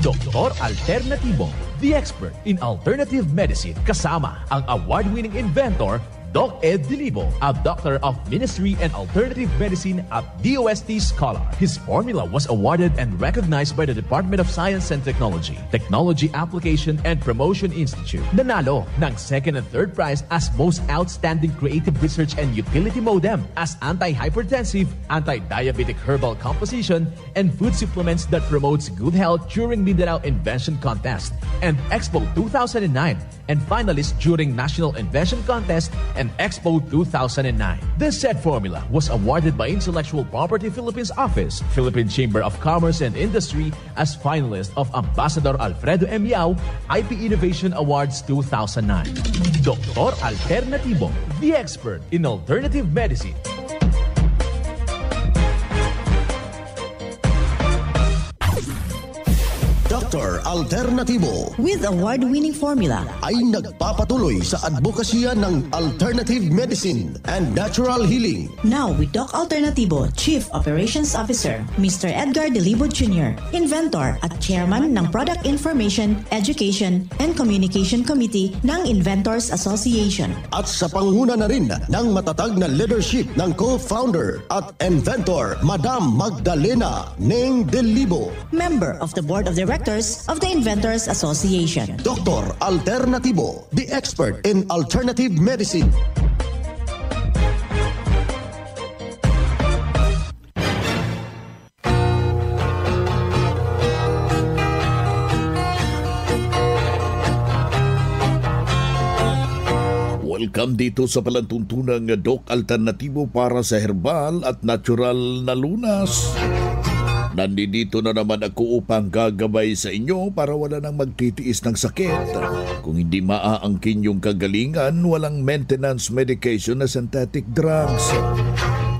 Doktor Alternativo, the expert in alternative medicine, kasama ang award-winning inventor Doc Ed Dilibo, a doctor of ministry and alternative medicine at DOST Scholar. His formula was awarded and recognized by the Department of Science and Technology, Technology Application and Promotion Institute. Nanalo ng second and third prize as most outstanding creative research and utility modem as anti-hypertensive, anti-diabetic herbal composition, and food supplements that promotes good health during Mindanao Invention Contest and Expo 2009, and finalist during National Invention Contest and Expo 2009. This said formula was awarded by Intellectual Property Philippines Office, Philippine Chamber of Commerce and Industry as finalist of Ambassador Alfredo M. Yao IP Innovation Awards 2009. Doktor Alternativo, the expert in alternative medicine. Dr. Alternativo with award-winning formula ay nagpapatuloy sa advokasya ng alternative medicine and natural healing. Now with Doc Alternativo, Chief Operations Officer, Mr. Edgar Dilibo Jr., Inventor at Chairman ng Product Information, Education and Communication Committee ng Inventors Association. At sa panguna na rin ng matatag na leadership ng co-founder at inventor, Madam Magdalena Neng Dilibo, Member of the Board of Directors of the Inventors Association. Dr. Alternativo, the expert in alternative medicine. Welcome dito sa palantuntunang Doc Alternativo para sa herbal at natural na lunas. Nandito na naman ako upang gagabay sa inyo para wala nang magtitiis ng sakit. Kung hindi maaangkin yung kagalingan, walang maintenance medication na synthetic drugs.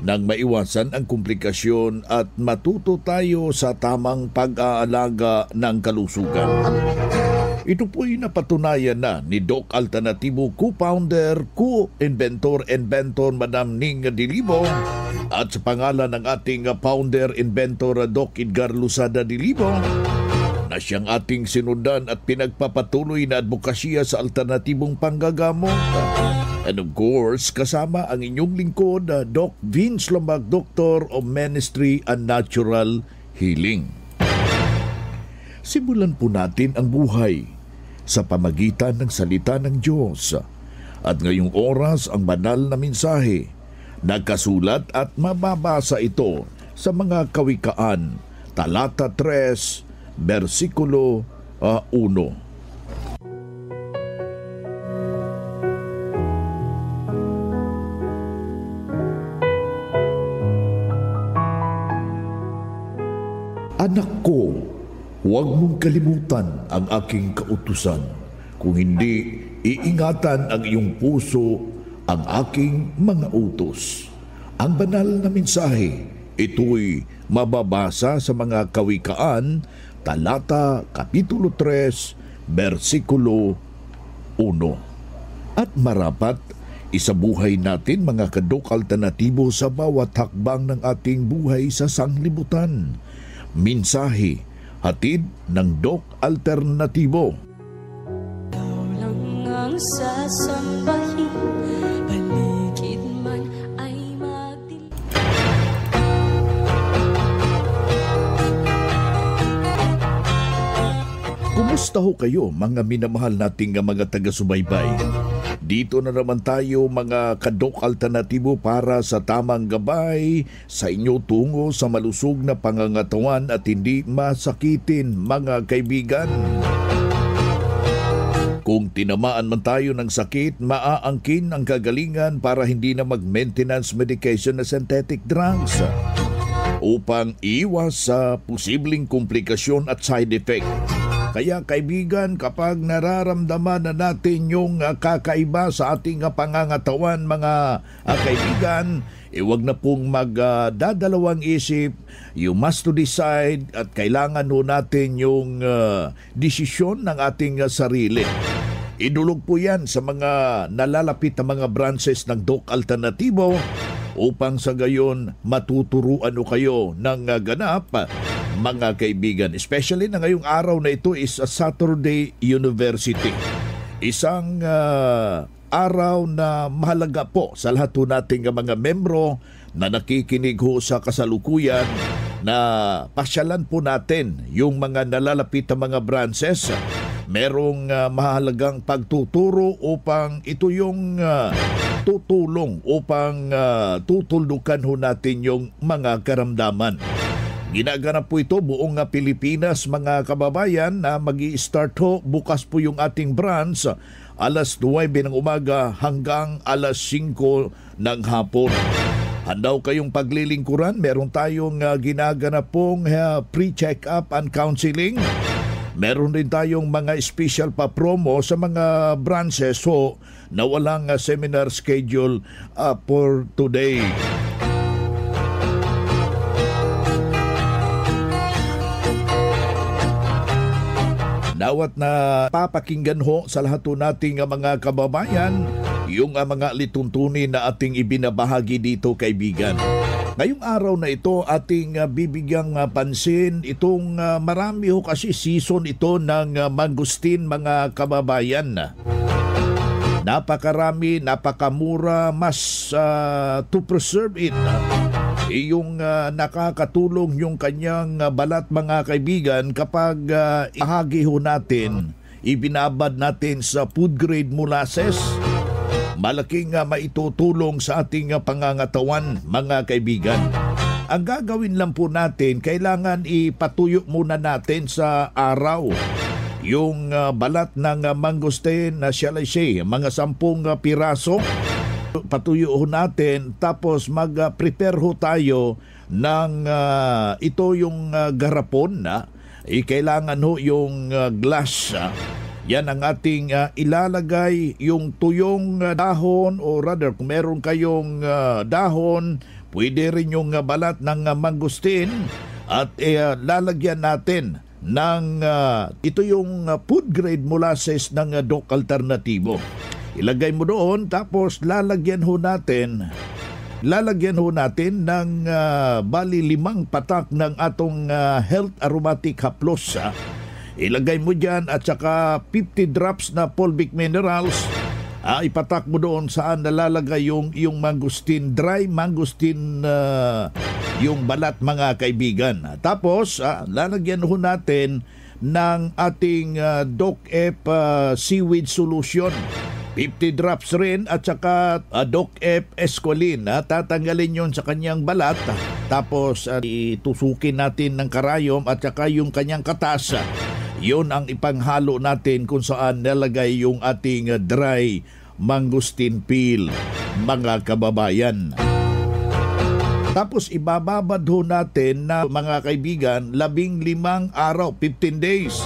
Nang maiwasan ang komplikasyon at matuto tayo sa tamang pag-aalaga ng kalusugan. Ito po'y napatunayan na ni Doc Alternativo co-founder, co-inventor Madam Ning Dilibo at sa pangalan ng ating founder-inventor Doc Edgar Lusada Dilibo na siyang ating sinundan at pinagpapatuloy na advokasya sa alternatibong panggagamot. And of course, kasama ang inyong lingkod, Doc Vince Lombag, Doctor of Ministry and Natural Healing. Simulan po natin ang buhay sa pamagitan ng salita ng Diyos. At ngayong oras ang banal na mensahe. Nagkasulat at mababasa ito sa mga kawikaan, talata 3, versikulo 1. Anak ko, huwag mong kalimutan ang aking kautusan. Kung hindi, iingatan ang iyong puso ang aking mga utos. Ang banal na mensahe, ito'y mababasa sa mga kawikaan, talata, kapitulo 3, versikulo 1. At marapat, isabuhay natin mga kadok alternatibo sa bawat hakbang ng ating buhay sa sanglibutan. Mensahe, hatid ng Doc Alternativo. Ikaw lang ang sasambahin, paligid man ay madilim. Kumusta ho kayo mga minamahal nating mga taga-subaybay? Dito na naman tayo mga kadok alternatibo para sa tamang gabay sa inyo tungo sa malusog na pangangatawan at hindi masakitin mga kaibigan. Kung tinamaan man tayo ng sakit, maaangkin ang kagalingan para hindi na mag-maintenance medication na synthetic drugs upang iwas sa posibleng komplikasyon at side effect. Kaya kaibigan, kapag nararamdaman na natin yung kakaiba sa ating pangangatawan mga kaibigan, huwag na pong magdadalawang isip. You must to decide at kailangan ho natin yung desisyon ng ating sarili. Idulog po yan sa mga nalalapit na mga branches ng Doc Alternativo upang sa gayon matuturuan o kayo ng ganap mga kaibigan. Especially na ngayong araw na ito is a Saturday University. Isang araw na mahalaga po sa lahat po nating mga membro na nakikinig ho sa kasalukuyan na pasyalan po natin yung mga nalalapit na mga branches. Merong mahalagang pagtuturo upang ito yung tutulong upang tutuldukan ho natin yung mga karamdaman. Ginaganap po ito buong Pilipinas mga kababayan na magi-start ho bukas po yung ating branch alas 9 ng umaga hanggang alas 5 ng hapon. Handaw kayong paglilingkuran, meron tayong ginaganap pong pre-check-up and counseling. Meron din tayong mga special pa promo sa mga branches ho na walang seminar schedule for today. Dawat na papakinggan ho sa lahat po nating mga kababayan yung mga lituntunin na ating ibinabahagi dito, kaibigan. Ngayong araw na ito ating bibigyang pansin itong marami ho kasi season ito ng mangustin mga kababayan. Napakarami, napakamura, mas to preserve it. Yung nakakatulong yung kanyang balat mga kaibigan kapag ihagi ho natin, ibinabad natin sa food grade molasses. Malaking maitutulong sa ating pangangatawan mga kaibigan. Ang gagawin lang po natin, kailangan ipatuyo muna natin sa araw yung balat ng mangosteen na shall I say, mga 10 piraso. Patuyo ho natin tapos mag-prepare ho tayo ng ito yung garapon na kailangan ho yung glass. Yan ang ating ilalagay yung tuyong dahon o rather kung meron kayong dahon, pwede rin yung balat ng mangustin at lalagyan natin ng ito yung food grade molasses ng Doc Alternativo. Ilagay mo doon tapos lalagyan ho natin ng bali 5 patak ng atong Health Aromatic Haplos. Ilagay mo dyan at saka 50 drops na fulvic minerals. Ipatak mo doon saan nalalagay yung mangustin, dry mangustin, yung balat mga kaibigan. Tapos lalagyan ho natin ng ating Doc F seaweed solution. 50 drops rin at saka Doc F Escolin. Tatanggalin yon sa kanyang balat. Tapos itusukin natin ng karayom at saka yung kanyang katas. Yun ang ipanghalo natin kung saan nalagay yung ating dry mangosteen peel, mga kababayan. Tapos ibababad ho natin na mga kaibigan 15 araw, 15 days.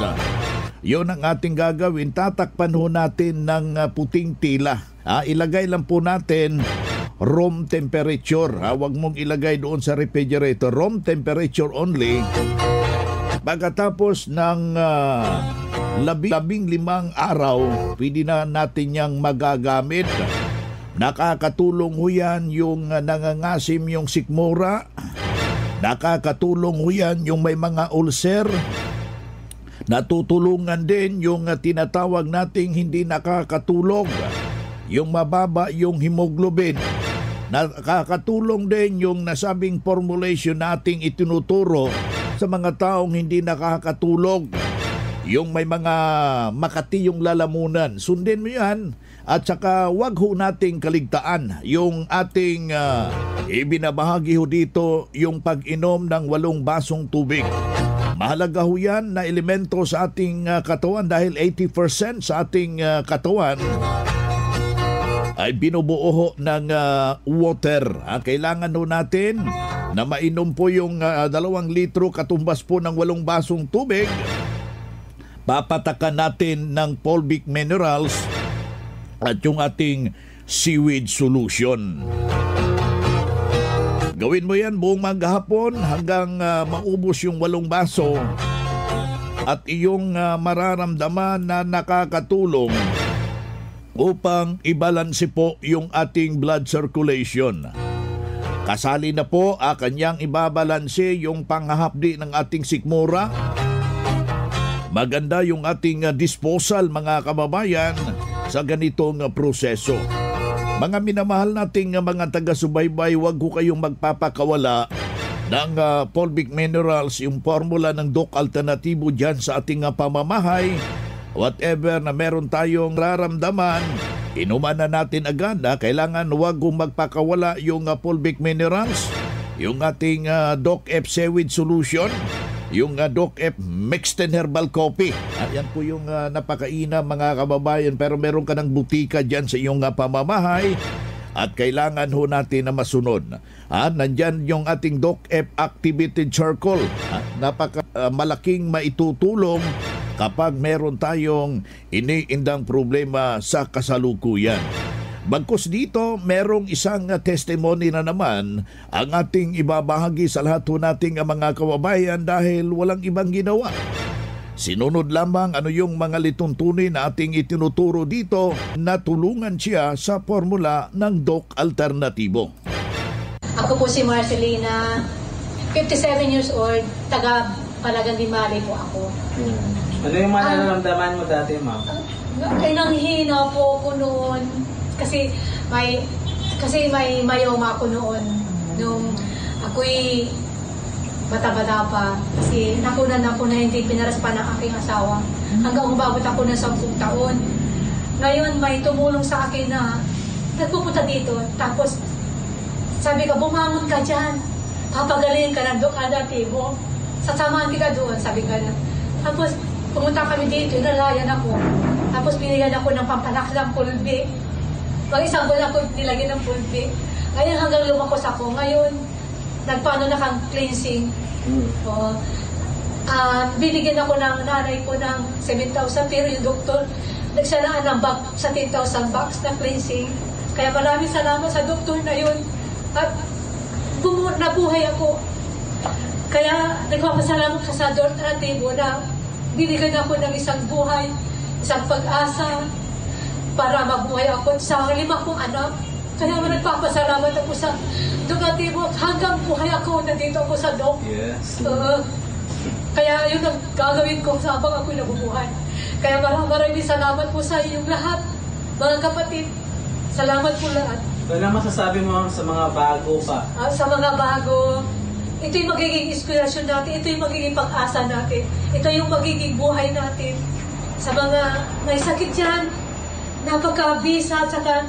Yun ang ating gagawin. Tatakpan ho natin ng puting tila. Ilagay lang po natin room temperature. Huwag mong ilagay doon sa refrigerator. Room temperature only. Pagkatapos ng 15 araw, pwede na natin yang magagamit. Nakakatulong ho yan yung nangangasim yung sikmura. Nakakatulong ho yan yung may mga ulcer. Natutulungan din yung tinatawag nating hindi nakakatulog, yung mababa yung hemoglobin. Nakakatulong din yung nasabing formulation nating itinuturo sa mga taong hindi nakakatulog, yung may mga makati yung lalamunan. Sundin mo yan. At saka wag ho nating kaligtaan yung ating ibinabahagi ho dito yung pag-inom ng 8 basong tubig. Mahalaga ho yan na elemento sa ating katawan dahil 80% sa ating katawan ay binubuo ho ng water. Kailangan ho natin na mainom po yung 2 litro katumbas po ng 8 basong tubig. Papatakan natin ng fulvic minerals at yung ating seaweed solution. Gawin mo yan buong maghapon hanggang maubos yung 8 baso at iyong mararamdaman na nakakatulong upang ibalanse po yung ating blood circulation. Kasali na po kanyang ibabalanse yung panghahapdi ng ating sikmura. Maganda yung ating disposal mga kababayan sa ganitong proseso. Mga minamahal nating mga taga-subaybay, huwag ko kayong magpapakawala ng fulvic minerals, yung formula ng Doc Alternatibo dyan sa ating pamamahay. Whatever na meron tayong raramdaman, inuman na natin agad. Kailangan huwag kong magpakawala yung fulvic minerals, yung ating Doc F Seaweed Solution, yung Doc F Mixed and Herbal Coffee. Yan po yung napakaina mga kababayan, pero meron ka ng butika dyan sa iyong pamamahay at kailangan ho natin na masunod. Nandyan yung ating Doc F Activated Charcoal. Malaking maitutulong kapag meron tayong iniindang problema sa kasalukuyan. Bagkus dito, merong isang testimony na naman ang ating ibabahagi sa lahat ho nating mga kababayan dahil walang ibang ginawa. Sinunod lamang ano yung mga lituntunin na ating itinuturo dito na tulungan siya sa formula ng Doc Alternatibo. Ako po si Marcelina, 57 years old, taga Palagan Dimali po ako. Ano yung nararamdaman mo dati, ma'am? Ay, nanghina po ako noon. Kasi may myoma ako noon. Nung ako'y bata-bata pa. Kasi nakunan ako na hindi pinaras pa ng aking asawa. Hanggang umabot ako ng 10 taon. Ngayon may tumulong sa akin na nagpupunta dito. Tapos sabi ka, bumangon ka dyan. Papagaling ka ng Doc Alternatibo. Sasamahan ka doon, sabi ka na. Tapos pumunta kami dito, nalayan ako. Tapos binigyan ako ng pampalaki ng pulbi. Isang buwan ako nilagyan ng pulbi. Ngayon hanggang lumakos ako. Ngayon, nagpaano na kang cleansing. Binigyan ako ng nanay ko ng 7,000 pero yung doktor nagsanaan ng bag sa 10,000 bucks na cleansing. Kaya maraming salamat sa doktor na yun. At nabuhay ako. Kaya nagpapasalamat ka sa Doc Alternatibo na binigyan ako ng isang buhay, isang pag-asa para mabuhay ako sa 5 kong anak. Kaya nagpapasalamat ako sa Doc Alternatibo hanggang buhay ako, nandito ako sa Doc. Yes. Kaya yun ang gagawin ko sa habang ako'y nabubuhay. Kaya maraming salamat po sa inyong lahat, mga kapatid. Salamat po lahat. Ano masasabi mo sa mga bago pa? Sa mga bago, ito yung magiging inspirasyon natin, ito yung magiging pag-asa natin, ito yung magiging buhay natin. Sa mga may sakit dyan, napagkabisa, tsaka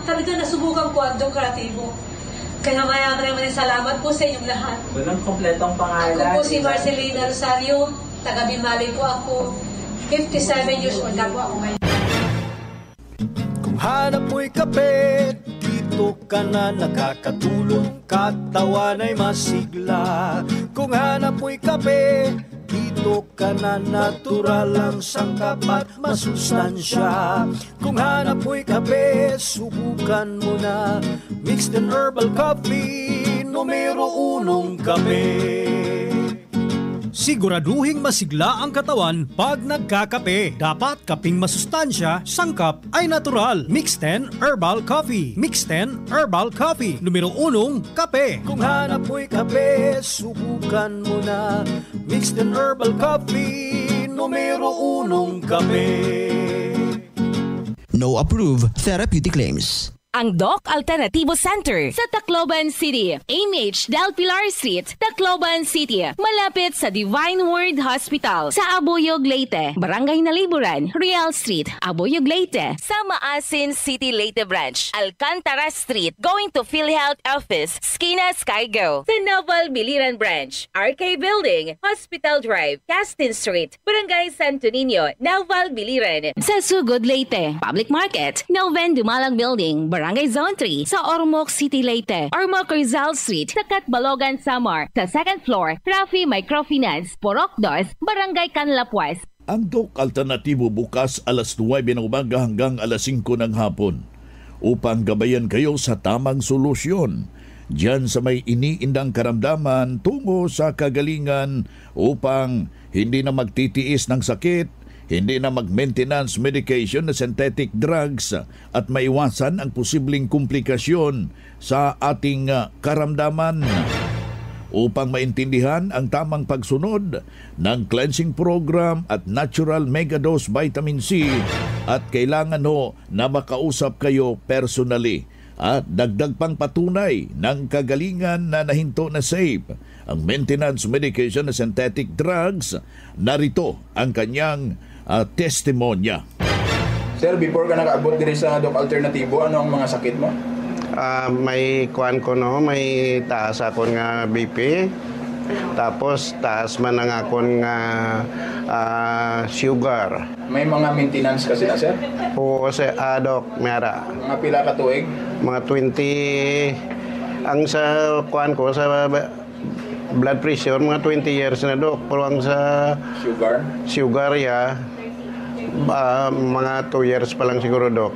talaga nasubukan ko ang Doc Alternatibo. Kaya maraming salamat po sa inyong lahat. Walang kompletong pangalan. Ako po si Marcelina Rosario, taga Bimali po ako, 57 years old na po ako ngayon. Kung hanap mo'y kape, dito ka na nakakatulong, katawan ay masigla. Kung hanap mo'y kape, dito ka na natural ang sangkap at masustansya. Kung hanap mo'y kape, subukan mo na Mixed and Herbal Coffee, numero 1 kape. Siguraduhing masigla ang katawan pag nagkakape. Dapat kaping masustansya, sangkap ay natural. Mixed and Herbal Coffee. Mixed and Herbal Coffee. Numero 1, kape. Kung hanap mo'y kape, subukan mo na Mixed and Herbal Coffee. Numero 1, kape. No approved therapeutic claims. Ang Doc Alternatibo Center sa Tacloban City, AMH Del Pilar Street, Tacloban City, malapit sa Divine Word Hospital sa Abuyog, Leyte, Barangay Naliburan, Real Street, Abuyog, Leyte, sa Maasin City, Leyte Branch, Alcantara Street, going to PhilHealth Office, Skina Skygo, sa Naval Biliran Branch, RK Building, Hospital Drive, Castin Street, Barangay Santo Niño, Naval Biliran, sa Sugod, Leyte, Public Market, Noven Dumalang Building, Barangay Zone 3 sa Ormoc City, Leyte. Ormoc Rizal Street sa Catbalogan, Samar. Sa 2nd floor, Rafi Microfinance, Porok 2, Barangay Canlapuas. Ang Doc Alternatibo bukas alas 9 ng umaga hanggang alas 5 ng hapon upang gabayan kayo sa tamang solusyon diyan sa may iniindang karamdaman tungo sa kagalingan upang hindi na magtitiis ng sakit, hindi na mag-maintenance medication na synthetic drugs at maiwasan ang posibleng komplikasyon sa ating karamdaman. Upang maintindihan ang tamang pagsunod ng cleansing program at natural megadose vitamin C at kailangan na makausap kayo personally at dagdag pang patunay ng kagalingan na nahinto na safe ang maintenance medication na synthetic drugs, narito ang kanyang testimonya. Sir, before ka nakaabot din sa Doc Alternatibo, ano ang mga sakit mo? May kuan ko may taas akon nga BP. Tapos taas man ang akon nga sugar. May mga maintenance kasi na, sir? Oo, kasi Doc, mera. Mga pila ka tuig? Mga 20. Ang sa kuan ko sa blood pressure, mga 20 years na, Doc. Pero ang sa sugar mga 2 years pa lang siguro, Doc.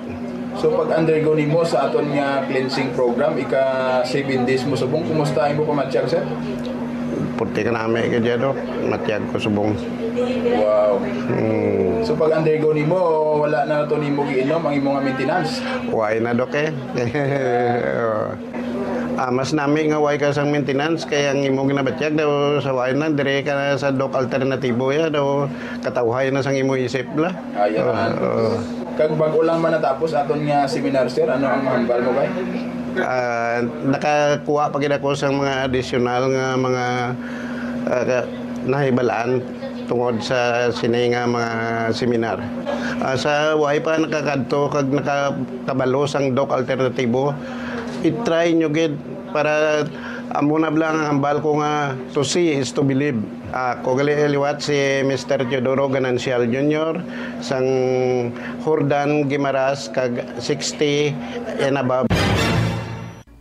So pag undergo nimo sa aton nga cleansing program, ika 7 days mo subong, kumusta mo pamatiyag, sir? Puti ka namin ka dyan, Doc. Matiyag ko subong. Wow. So pag undergo nimo, wala na ito nimo giinom ang imong maintenance? Why na, Doc mas nami nga way ka sang maintenance, kaya ang imong ginabatyag daw sa way na, dire ka na sa Doc Alternatibo daw katawhay na sang imo isip la. Ayan. Kag bago lang man natapos aton nga seminar, sir, ano ang mahambal mo kay? Nakakuha pa gid ako sa mga additional nga mga nahibalaan tungod sa sini nga mga seminar. Sa way pa nakakadto kag nakabalo sang Doc Alternatibo, i-try nyo gid para amo na lang ang hambal ko nga to see is to believe. Ako liwat si Mr. Teodoro Ganancial Jr. sang Jordan Gimaras kag 60 and above.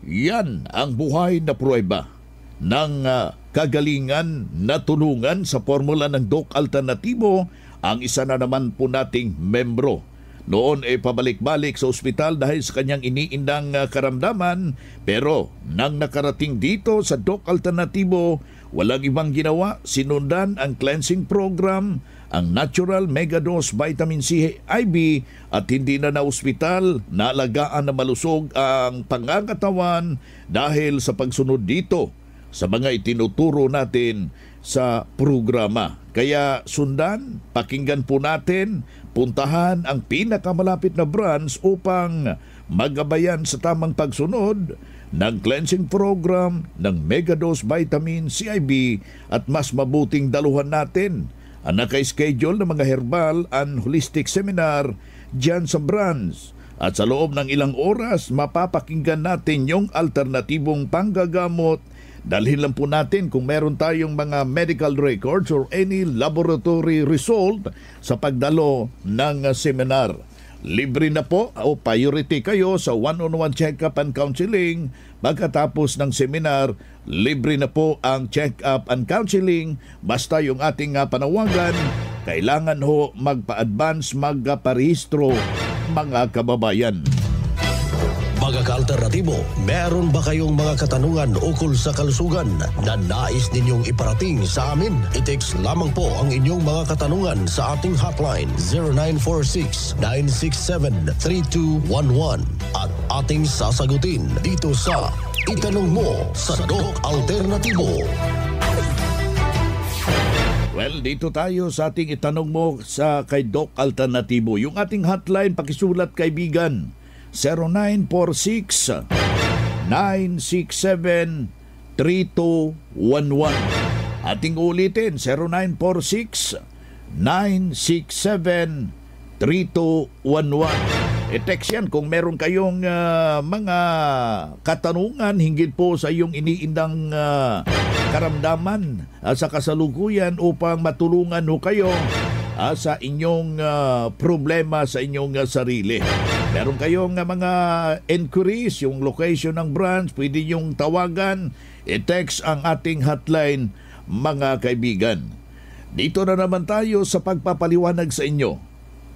Yan ang buhay na pruweba ng kagalingan na tulungan sa formula ng Doc Alternatibo ang isa na naman po nating membro. Noon pabalik-balik sa ospital dahil sa kanyang iniindang karamdaman, pero nang nakarating dito sa Doc Alternatibo, walang ibang ginawa, sinundan ang cleansing program, ang natural megadose vitamin C IV at hindi na ospital, naalagaan na malusog ang pangangatawan dahil sa pagsunod dito sa mga itinuturo natin sa programa. Kaya sundan, pakinggan po natin, puntahan ang pinakamalapit na branch upang magabayan sa tamang pagsunod ng cleansing program ng Megadose Vitamin CIB at mas mabuting daluhan natin ang naka-schedule ng mga herbal and holistic seminar dyan sa branch. At sa loob ng ilang oras, mapapakinggan natin yung alternatibong panggagamot. Dalhin lang po natin kung meron tayong mga medical records or any laboratory result sa pagdalo ng seminar. Libre na po o priority kayo sa one-on-one check-up and counseling. Pagkatapos ng seminar, libre na po ang check-up and counseling. Basta yung ating panawagan, kailangan magpa-advance, magparehistro mga kababayan. Mga ka-alternatibo, meron ba kayong mga katanungan ukol sa kalusugan na nais ninyong iparating sa amin? I-text lamang po ang inyong mga katanungan sa ating hotline 0946-967-3211 at ating sasagutin dito sa Itanong Mo sa Doc Alternatibo. Well, dito tayo sa ating Itanong Mo sa kay Doc Alternatibo. Yung ating hotline, pakisulat kaibigan, 0946-967-3211. Ating ulitin, 0946-967-3211. I-text yan kung meron kayong mga katanungan hinggil po sa iyong iniindang karamdaman sa kasalukuyan upang matulungan kayo sa inyong problema sa inyong sarili. Meron kayong mga inquiries, yung location ng branch, pwede yung tawagan, i-text ang ating hotline, mga kaibigan. Dito na naman tayo sa pagpapaliwanag sa inyo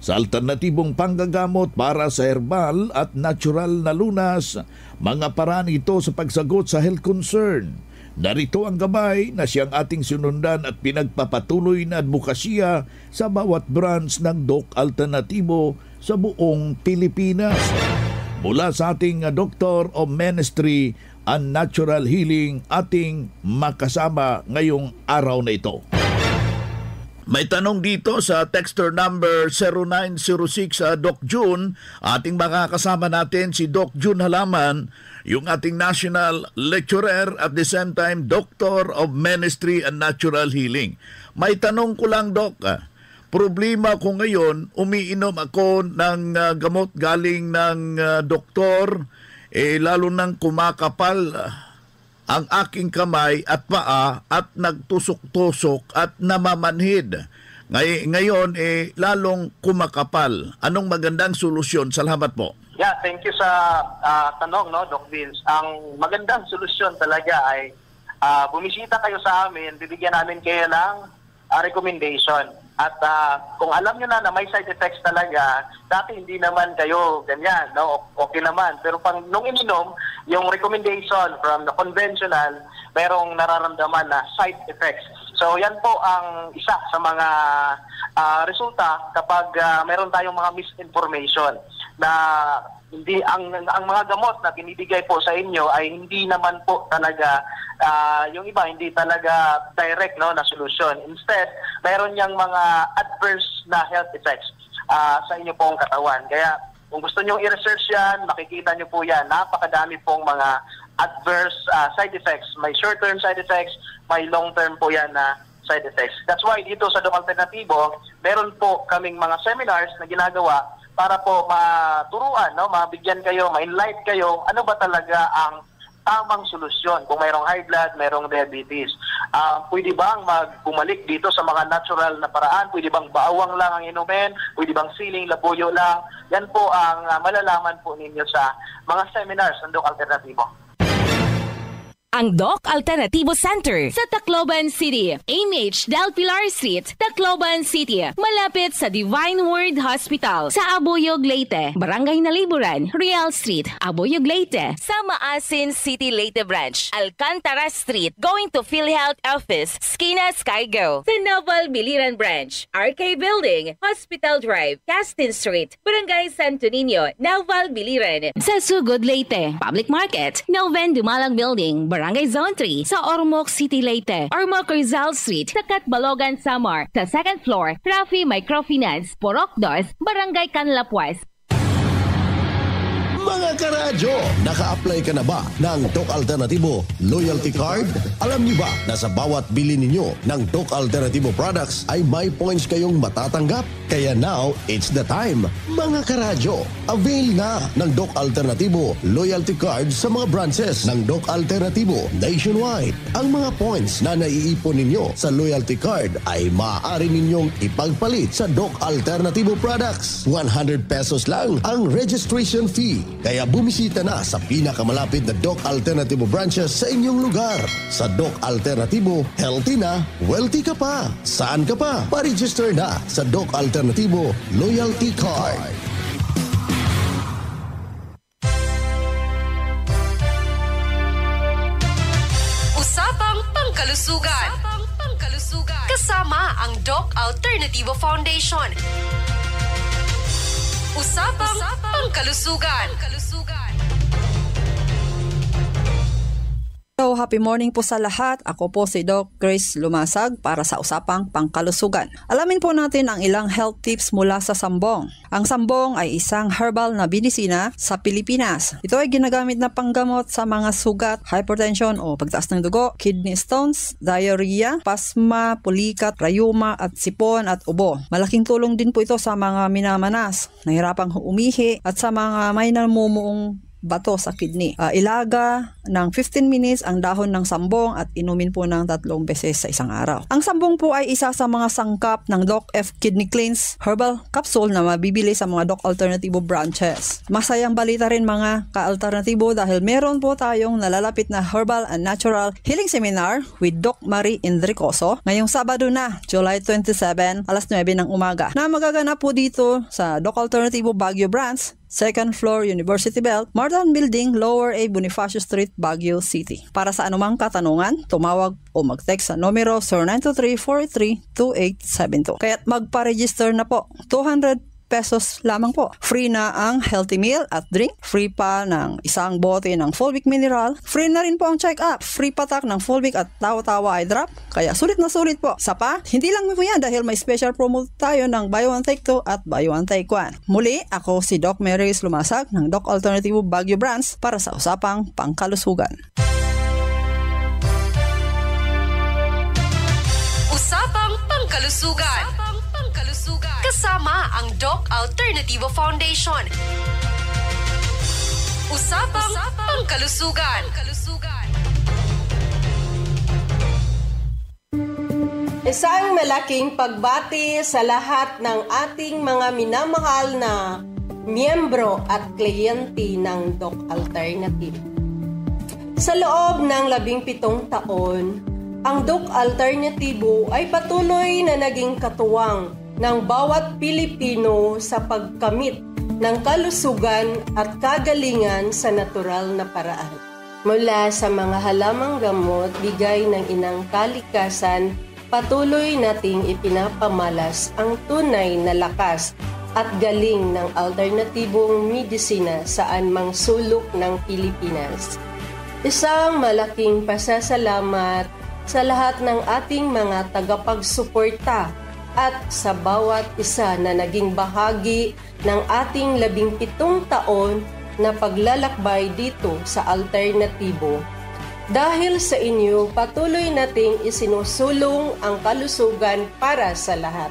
sa alternatibong panggagamot para sa herbal at natural na lunas, mga paraan ito sa pagsagot sa health concern Narito ang gabay na siyang ating sinundan at pinagpapatuloy na advokasya sa bawat branch ng Doc Alternatibo sa buong Pilipinas. Mula sa ating Doctor of Ministry and Natural Healing, ating makasama ngayong araw na ito. May tanong dito sa texter number 0906 Doc June. Ating makakasama natin si Doc June Halaman, yung ating national lecturer at the same time Doctor of Ministry and Natural Healing. May tanong ko lang, Doc. Problema ko ngayon, umiinom ako ng gamot galing ng doktor, lalo nang kumakapal ang aking kamay at paa at nagtusok-tusok at namamanhid. Ngayon, lalong kumakapal. Anong magandang solusyon? Salamat po. Yeah, thank you sa tanong, no, Doc Vince. Ang magandang solusyon talaga ay bumisita kayo sa amin, bibigyan namin kayo ng recommendation. At kung alam nyo na may side effects talaga, dati hindi naman kayo ganyan, no? Okay naman. Pero nung ininom, yung recommendation from the conventional, merong nararamdaman na side effects. So yan po ang isa sa mga resulta kapag meron tayong mga misinformation na hindi ang mga gamot na binibigay po sa inyo ay hindi naman po talaga yung iba hindi talaga direct, no, na solusyon. Instead, mayroon niyang mga adverse na health effects sa inyo pong katawan. Kaya kung gusto niyo i-research yan, makikita niyo po yan. Napakadami pong mga adverse side effects. May short-term side effects, may long-term po yan na side effects. That's why dito sa Doc Alternatibo, meron po kaming mga seminars na ginagawa para po maturuan, no, mabigyan kayo, ma-enlighten kayo, ano ba talaga ang tamang solusyon kung mayroong high blood, mayroong diabetes. Pwede bang bumalik dito sa mga natural na paraan? Pwede bang baawang lang ang inumin? Pwede bang siling, labuyo lang? Yan po ang malalaman po ninyo sa mga seminars ng Doc Alternatibo. Ang Doc Alternativo Center sa Tacloban City, AMH Del Pilar Street, Tacloban City, malapit sa Divine Word Hospital sa Abuyog, Leyte, Barangay Naliburan, Real Street, Abuyog, Leyte, sa Maasin City, Leyte Branch, Alcantara Street, going to PhilHealth Office, Skina Skygo, sa Naval Biliran Branch, RK Building, Hospital Drive, Castin Street, Barangay Santo Niño, Naval Biliran, sa Sugod, Leyte, Public Market, Noven Dumalang Building, Barangay Zone 3 sa Ormoc City, Leyte. Ormoc Rizal Street sa Catbalogan, Samar. Sa second floor, Rafi Microfinance, Porok 2, Barangay Canlapuas. Mga karadyo, naka-apply ka na ba ng Doc Alternatibo Loyalty Card? Alam niyo ba na sa bawat bili ninyo ng Doc Alternatibo products ay may points kayong matatanggap? Kaya now, it's the time. Mga karadyo, avail na ng Doc Alternatibo Loyalty Card sa mga branches ng Doc Alternatibo nationwide. Ang mga points na naiipon ninyo sa Loyalty Card ay maaari ninyong ipagpalit sa Doc Alternatibo products. 100 pesos lang ang registration fee. Kaya bumisita na sa pinakamalapit na Doc Alternatibo branches sa inyong lugar. Sa Doc Alternatibo, healthy na, wealthy ka pa. Saan ka pa? Pa-register na sa Doc Alternatibo Loyalty Card. Usapang Pangkalusugan. Kasama ang Doc Alternativo Foundation. Usapang Pangkalusugan. So, happy morning po sa lahat. Ako po si Doc Grace Lumasag para sa Usapang Pangkalusugan. Alamin po natin ang ilang health tips mula sa sambong. Ang sambong ay isang herbal na binisina sa Pilipinas. Ito ay ginagamit na panggamot sa mga sugat, hypertension o pagtaas ng dugo, kidney stones, diarrhea, pasma, pulikat, rayuma at sipon at ubo. Malaking tulong din po ito sa mga minamanas, nahirapang umihi at sa mga may namumuong bato sa kidney. Ilaga ng 15 minutes ang dahon ng sambong at inumin po ng 3 beses sa isang araw. Ang sambong po ay isa sa mga sangkap ng Doc F Kidney Cleanse Herbal Capsule na mabibili sa mga Doc Alternativo branches. Masayang balita rin mga ka-alternatibo dahil meron po tayong nalalapit na Herbal and Natural Healing Seminar with Doc Marie Indricoso ngayong Sabado na, July 27, alas 9 ng umaga na magaganap po dito sa Doc Alternativo Baguio Branch 2nd floor, University Belt, Martin Building, Lower A, Bonifacio Street, Baguio City. Para sa anumang katanungan, tumawag o mag-text sa numero 0923-432872. Kaya't magpa-register na po. 200 pesos lamang po. Free na ang healthy meal at drink. Free pa ng isang bote ng Fulvic Mineral. Free na rin po ang check-up. Free patak ng Fulvic at Tawa-Tawa Eye Drop. Kaya sulit na sulit po. Sa pa, hindi lang po yan dahil may special promo tayo ng Buy One Take 2 at Buy One Take 1. Muli, ako si Doc Marys Lumasag ng Doc Alternativo Baguio Branch para sa Usapang Pangkalusugan. Usapang Pangkalusugan. Kasama ang Doc Alternativo Foundation. Usapang Pangkalusugan. Isang malaking pagbati sa lahat ng ating mga minamahal na miyembro at kliyente ng Doc Alternative. Sa loob ng 17 taon, ang Doc Alternativo ay patuloy na naging katuwang ng bawat Pilipino sa pagkamit ng kalusugan at kagalingan sa natural na paraan. Mula sa mga halamang gamot, bigay ng inang kalikasan, patuloy nating ipinapamalas ang tunay na lakas at galing ng alternatibong medisina saan mang sulok ng Pilipinas. Isang malaking pasasalamat sa lahat ng ating mga tagapagsuporta at sa bawat isa na naging bahagi ng ating 17 taon na paglalakbay dito sa Alternatibo. Dahil sa inyo, patuloy nating isinusulong ang kalusugan para sa lahat.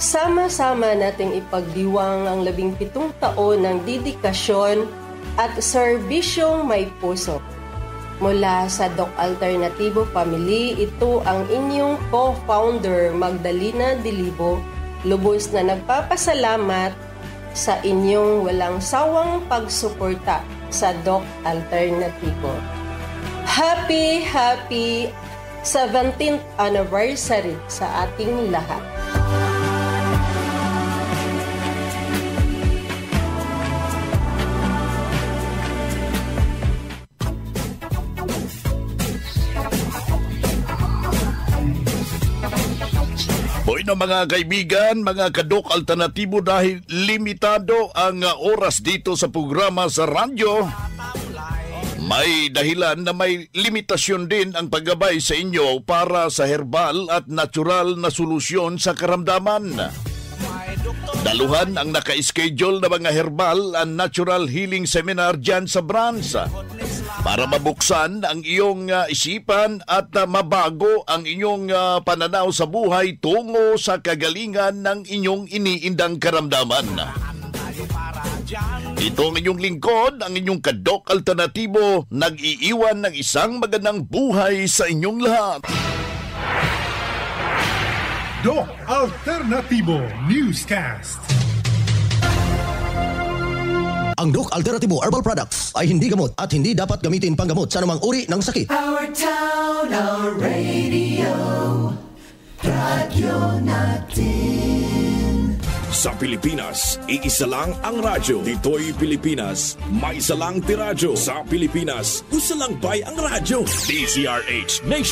Sama-sama nating ipagdiwang ang 17 taon ng dedikasyon at serbisyong may puso. Mula sa Doc Alternativo Family, ito ang inyong co-founder Magdalena Dilibo, lubos na nagpapasalamat sa inyong walang sawang pagsuporta sa Doc Alternativo. Happy 17th anniversary sa ating lahat. Hoy na mga kaibigan, mga ka-Doc Alternatibo, dahil limitado ang oras dito sa programa sa radyo, may dahilan na may limitasyon din ang paggabay sa inyo para sa herbal at natural na solusyon sa karamdaman. Daluhan ang naka-schedule na mga herbal and natural healing seminar dyan sa branch para mabuksan ang iyong isipan at mabago ang inyong pananaw sa buhay tungo sa kagalingan ng inyong iniindang karamdaman. Ito ang inyong lingkod, ang inyong ka-Doc Alternatibo, nag-iiwan ng isang magandang buhay sa inyong lahat. Doc Alternativo Newscast. Ang Doc Alternativo Herbal Products ay hindi gamot at hindi dapat gamitin panggamot sa anumang uri ng sakit. Our town, our radio, Radio natin. Sa Pilipinas, iisa lang ang radyo. Dito'y Pilipinas, may isa lang tiradyo. Sa Pilipinas, usa lang bay ang radyo. DZRH Nation.